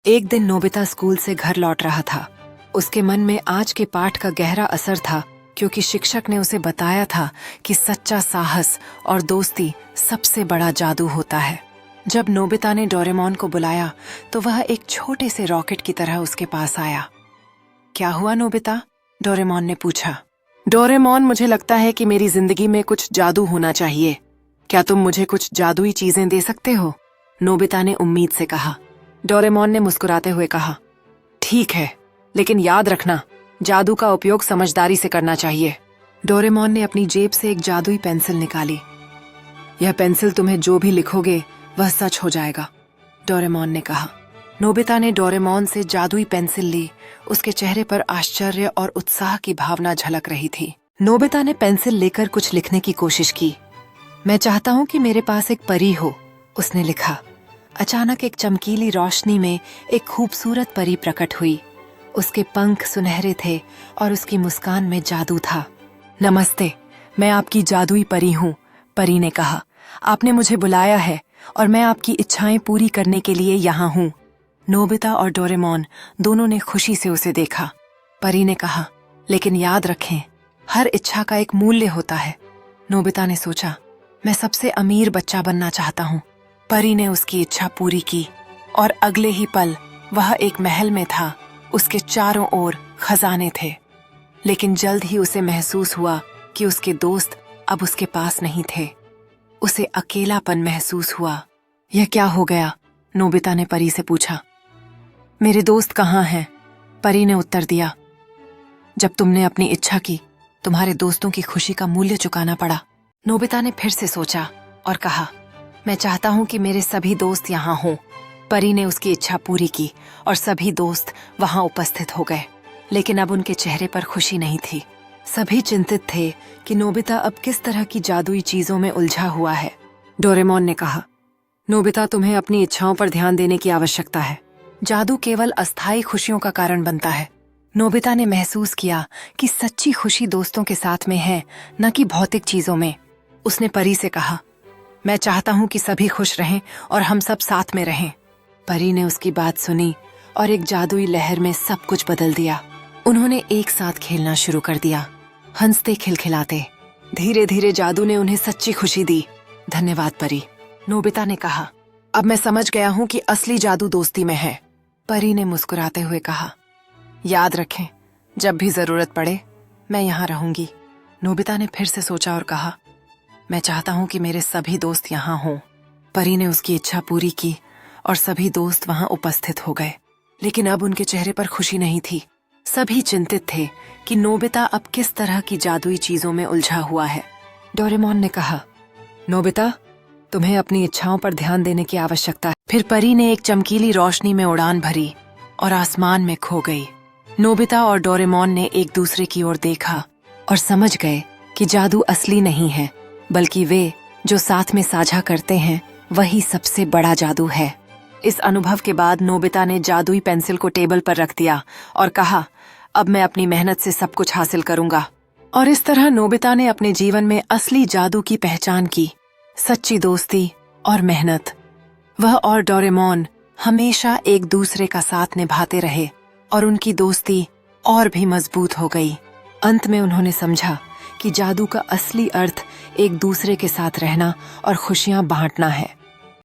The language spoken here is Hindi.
एक दिन नोबिता स्कूल से घर लौट रहा था। उसके मन में आज के पाठ का गहरा असर था, क्योंकि शिक्षक ने उसे बताया था कि सच्चा साहस और दोस्ती सबसे बड़ा जादू होता है। जब नोबिता ने डोरेमोन को बुलाया तो वह एक छोटे से रॉकेट की तरह उसके पास आया। क्या हुआ नोबिता? डोरेमोन ने पूछा। डोरेमोन, मुझे लगता है कि मेरी जिंदगी में कुछ जादू होना चाहिए। क्या तुम मुझे कुछ जादुई चीजें दे सकते हो? नोबिता ने उम्मीद से कहा। डोरेमोन ने मुस्कुराते हुए कहा, ठीक है, लेकिन याद रखना, जादू का उपयोग समझदारी से करना चाहिए। डोरेमोन ने अपनी जेब से एक जादुई पेंसिल निकाली। यह पेंसिल तुम्हें जो भी लिखोगे वह सच हो जाएगा, डोरेमोन ने कहा। नोबिता ने डोरेमोन से जादुई पेंसिल ली। उसके चेहरे पर आश्चर्य और उत्साह की भावना झलक रही थी। नोबिता ने पेंसिल लेकर कुछ लिखने की कोशिश की। मैं चाहता हूं कि मेरे पास एक परी हो, उसने लिखा। अचानक एक चमकीली रोशनी में एक खूबसूरत परी प्रकट हुई। उसके पंख सुनहरे थे और उसकी मुस्कान में जादू था। नमस्ते, मैं आपकी जादुई परी हूँ, परी ने कहा। आपने मुझे बुलाया है और मैं आपकी इच्छाएं पूरी करने के लिए यहाँ हूँ। नोबिता और डोरेमोन दोनों ने खुशी से उसे देखा। परी ने कहा, लेकिन याद रखें, हर इच्छा का एक मूल्य होता है। नोबिता ने सोचा, मैं सबसे अमीर बच्चा बनना चाहता हूँ। परी ने उसकी इच्छा पूरी की और अगले ही पल वह एक महल में था। उसके चारों ओर खजाने थे, लेकिन जल्द ही उसे महसूस हुआ कि उसके दोस्त अब उसके पास नहीं थे। उसे अकेलापन महसूस हुआ। यह क्या हो गया? नोबिता ने परी से पूछा। मेरे दोस्त कहाँ हैं? परी ने उत्तर दिया। जब तुमने अपनी इच्छा की, तुम्हारे दोस्तों की खुशी का मूल्य चुकाना पड़ा। नोबिता ने फिर से सोचा और कहा, मैं चाहता हूं कि मेरे सभी दोस्त यहाँ हों। परी ने उसकी इच्छा पूरी की और सभी दोस्त वहां उपस्थित हो गए, लेकिन अब उनके चेहरे पर खुशी नहीं थी। सभी चिंतित थे कि नोबिता अब किस तरह की जादुई चीजों में उलझा हुआ है। डोरेमोन ने कहा, नोबिता, तुम्हें अपनी इच्छाओं पर ध्यान देने की आवश्यकता है। जादू केवल अस्थायी खुशियों का कारण बनता है। नोबिता ने महसूस किया कि सच्ची खुशी दोस्तों के साथ में है, न कि भौतिक चीजों में। उसने परी से कहा, मैं चाहता हूं कि सभी खुश रहें और हम सब साथ में रहें। परी ने उसकी बात सुनी और एक जादुई लहर में सब कुछ बदल दिया। उन्होंने एक साथ खेलना शुरू कर दिया, हंसते खिलखिलाते। धीरे धीरे जादू ने उन्हें सच्ची खुशी दी। धन्यवाद परी, नोबिता ने कहा। अब मैं समझ गया हूं कि असली जादू दोस्ती में है, परी ने मुस्कुराते हुए कहा। याद रखें, जब भी जरूरत पड़े मैं यहाँ रहूंगी। नोबिता ने फिर से सोचा और कहा, मैं चाहता हूं कि मेरे सभी दोस्त यहाँ हों। परी ने उसकी इच्छा पूरी की और सभी दोस्त वहां उपस्थित हो गए, लेकिन अब उनके चेहरे पर खुशी नहीं थी। सभी चिंतित थे कि नोबिता अब किस तरह की जादुई चीजों में उलझा हुआ है। डोरेमोन ने कहा, नोबिता, तुम्हें अपनी इच्छाओं पर ध्यान देने की आवश्यकता है। फिर परी ने एक चमकीली रोशनी में उड़ान भरी और आसमान में खो गई। नोबिता और डोरेमोन ने एक दूसरे की ओर देखा और समझ गए कि जादू असली नहीं है, बल्कि वे जो साथ में साझा करते हैं वही सबसे बड़ा जादू है। इस अनुभव के बाद नोबिता ने जादुई पेंसिल को टेबल पर रख दिया और कहा, अब मैं अपनी मेहनत से सब कुछ हासिल करूंगा। और इस तरह नोबिता ने अपने जीवन में असली जादू की पहचान की, सच्ची दोस्ती और मेहनत। वह और डोरेमोन हमेशा एक दूसरे का साथ निभाते रहे और उनकी दोस्ती और भी मजबूत हो गई। अंत में उन्होंने समझा कि जादू का असली अर्थ एक दूसरे के साथ रहना और खुशियां बांटना है।